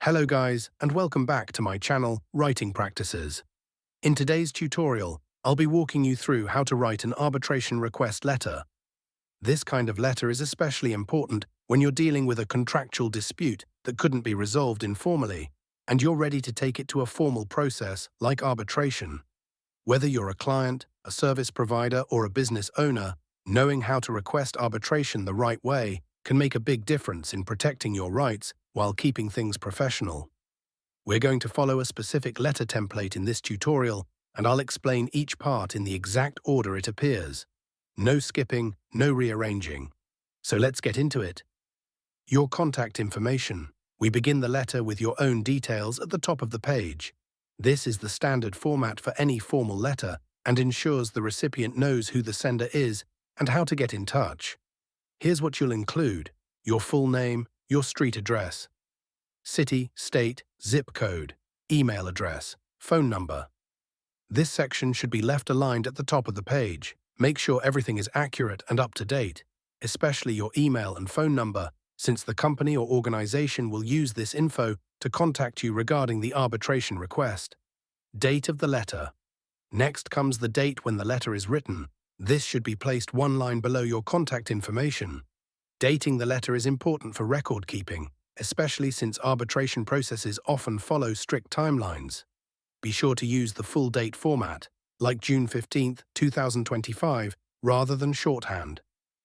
Hello guys, and welcome back to my channel, Writing Practices. In today's tutorial, I'll be walking you through how to write an arbitration request letter. This kind of letter is especially important when you're dealing with a contractual dispute that couldn't be resolved informally, and you're ready to take it to a formal process like arbitration. Whether you're a client, a service provider, or a business owner, knowing how to request arbitration the right way can make a big difference in protecting your rights while keeping things professional. We're going to follow a specific letter template in this tutorial, and I'll explain each part in the exact order it appears. No skipping, no rearranging. So let's get into it. Your contact information. We begin the letter with your own details at the top of the page. This is the standard format for any formal letter and ensures the recipient knows who the sender is and how to get in touch. Here's what you'll include: your full name, your street address, city, state, zip code, email address, phone number. This section should be left aligned at the top of the page. Make sure everything is accurate and up to date, especially your email and phone number, since the company or organization will use this info to contact you regarding the arbitration request. Date of the letter. Next comes the date when the letter is written. This should be placed one line below your contact information. Dating the letter is important for record keeping, especially since arbitration processes often follow strict timelines. Be sure to use the full date format, like June 15, 2025, rather than shorthand.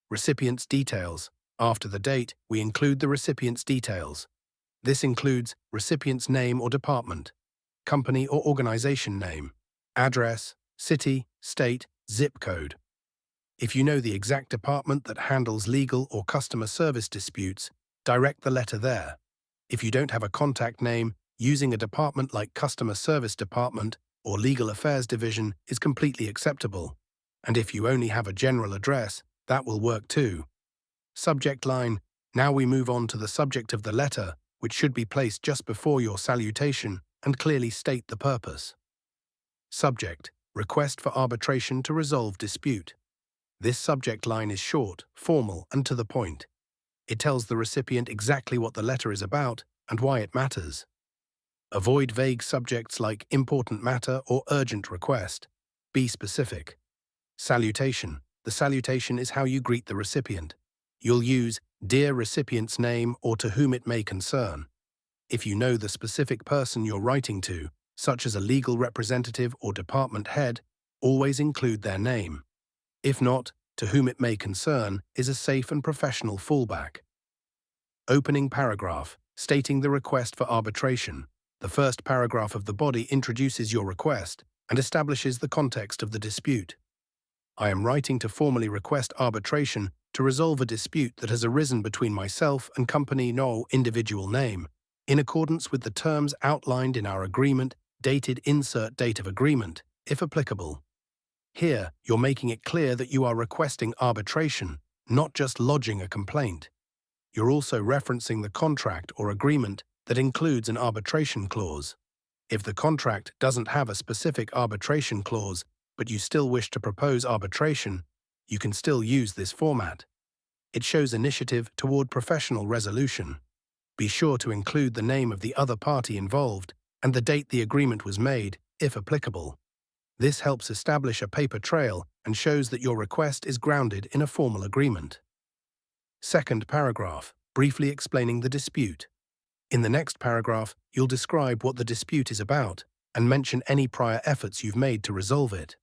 Recipient's details. After the date, we include the recipient's details. This includes recipient's name or department, company or organization name, address, city, state, zip code. If you know the exact department that handles legal or customer service disputes, direct the letter there. If you don't have a contact name, using a department like Customer Service Department or Legal Affairs Division is completely acceptable. And if you only have a general address, that will work too. Subject line. Now we move on to the subject of the letter, which should be placed just before your salutation and clearly state the purpose. Subject. Request for arbitration to resolve dispute. This subject line is short, formal, and to the point. It tells the recipient exactly what the letter is about and why it matters. Avoid vague subjects like important matter or urgent request. Be specific. Salutation. The salutation is how you greet the recipient. You'll use "Dear recipient's name" or "to whom it may concern." If you know the specific person you're writing to, such as a legal representative or department head, always include their name. If not, "to whom it may concern" is a safe and professional fallback. Opening paragraph, stating the request for arbitration. The first paragraph of the body introduces your request and establishes the context of the dispute. I am writing to formally request arbitration to resolve a dispute that has arisen between myself and company no individual name, in accordance with the terms outlined in our agreement, dated insert date of agreement, if applicable. Here, you're making it clear that you are requesting arbitration, not just lodging a complaint. You're also referencing the contract or agreement that includes an arbitration clause. If the contract doesn't have a specific arbitration clause, but you still wish to propose arbitration, you can still use this format. It shows initiative toward professional resolution. Be sure to include the name of the other party involved and the date the agreement was made, if applicable. This helps establish a paper trail and shows that your request is grounded in a formal agreement. Second paragraph, briefly explaining the dispute. In the next paragraph, you'll describe what the dispute is about and mention any prior efforts you've made to resolve it.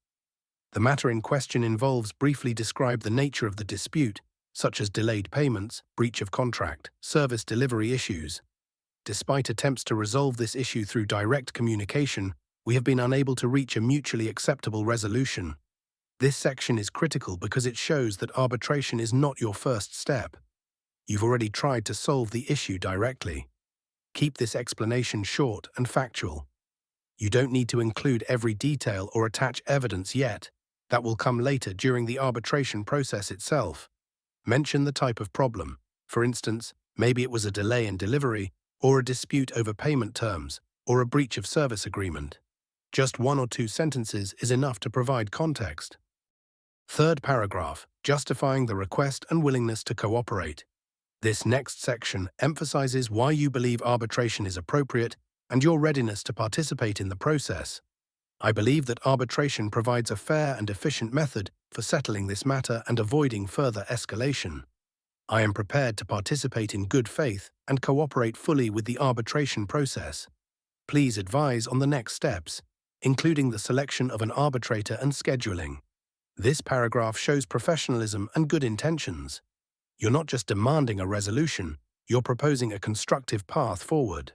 The matter in question involves briefly describe the nature of the dispute, such as delayed payments, breach of contract, service delivery issues. Despite attempts to resolve this issue through direct communication, we have been unable to reach a mutually acceptable resolution. This section is critical because it shows that arbitration is not your first step. You've already tried to solve the issue directly. Keep this explanation short and factual. You don't need to include every detail or attach evidence yet. That will come later during the arbitration process itself. Mention the type of problem. For instance, maybe it was a delay in delivery, or a dispute over payment terms, or a breach of service agreement. Just one or two sentences is enough to provide context. Third paragraph, justifying the request and willingness to cooperate. This next section emphasizes why you believe arbitration is appropriate and your readiness to participate in the process. I believe that arbitration provides a fair and efficient method for settling this matter and avoiding further escalation. I am prepared to participate in good faith and cooperate fully with the arbitration process. Please advise on the next steps, including the selection of an arbitrator and scheduling. This paragraph shows professionalism and good intentions. You're not just demanding a resolution, you're proposing a constructive path forward.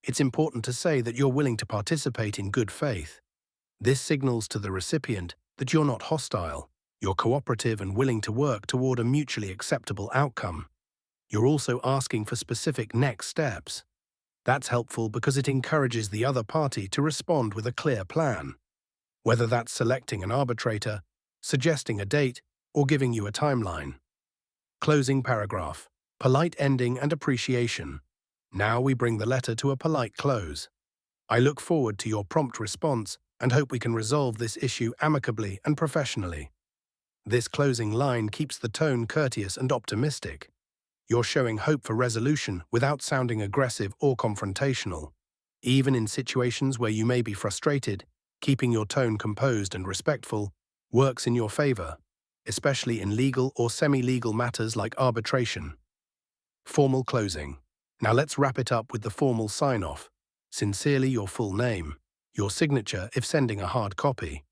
It's important to say that you're willing to participate in good faith. This signals to the recipient that you're not hostile, you're cooperative and willing to work toward a mutually acceptable outcome. You're also asking for specific next steps. That's helpful because it encourages the other party to respond with a clear plan. Whether that's selecting an arbitrator, suggesting a date, or giving you a timeline. Closing paragraph. Polite ending and appreciation. Now we bring the letter to a polite close. I look forward to your prompt response and hope we can resolve this issue amicably and professionally. This closing line keeps the tone courteous and optimistic. You're showing hope for resolution without sounding aggressive or confrontational. Even in situations where you may be frustrated, keeping your tone composed and respectful works in your favor, especially in legal or semi-legal matters like arbitration. Formal closing. Now let's wrap it up with the formal sign-off. Sincerely, your full name. Your signature if sending a hard copy.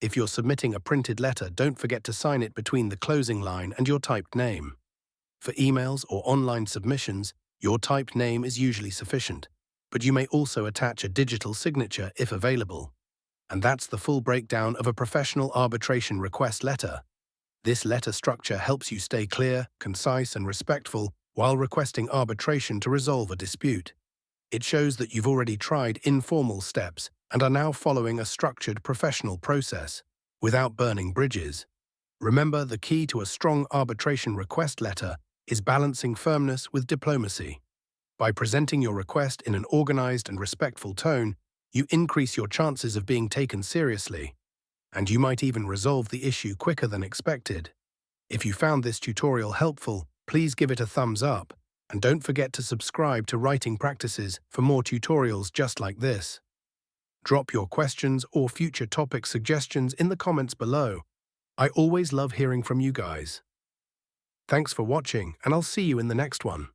If you're submitting a printed letter, don't forget to sign it between the closing line and your typed name. For emails or online submissions, your typed name is usually sufficient, but you may also attach a digital signature if available. And that's the full breakdown of a professional arbitration request letter. This letter structure helps you stay clear, concise, and respectful while requesting arbitration to resolve a dispute. It shows that you've already tried informal steps and are now following a structured professional process, without burning bridges. Remember, the key to a strong arbitration request letter is balancing firmness with diplomacy. By presenting your request in an organized and respectful tone, you increase your chances of being taken seriously, and you might even resolve the issue quicker than expected. If you found this tutorial helpful, please give it a thumbs up, and don't forget to subscribe to Writing Practices for more tutorials just like this. Drop your questions or future topic suggestions in the comments below. I always love hearing from you guys. Thanks for watching, and I'll see you in the next one.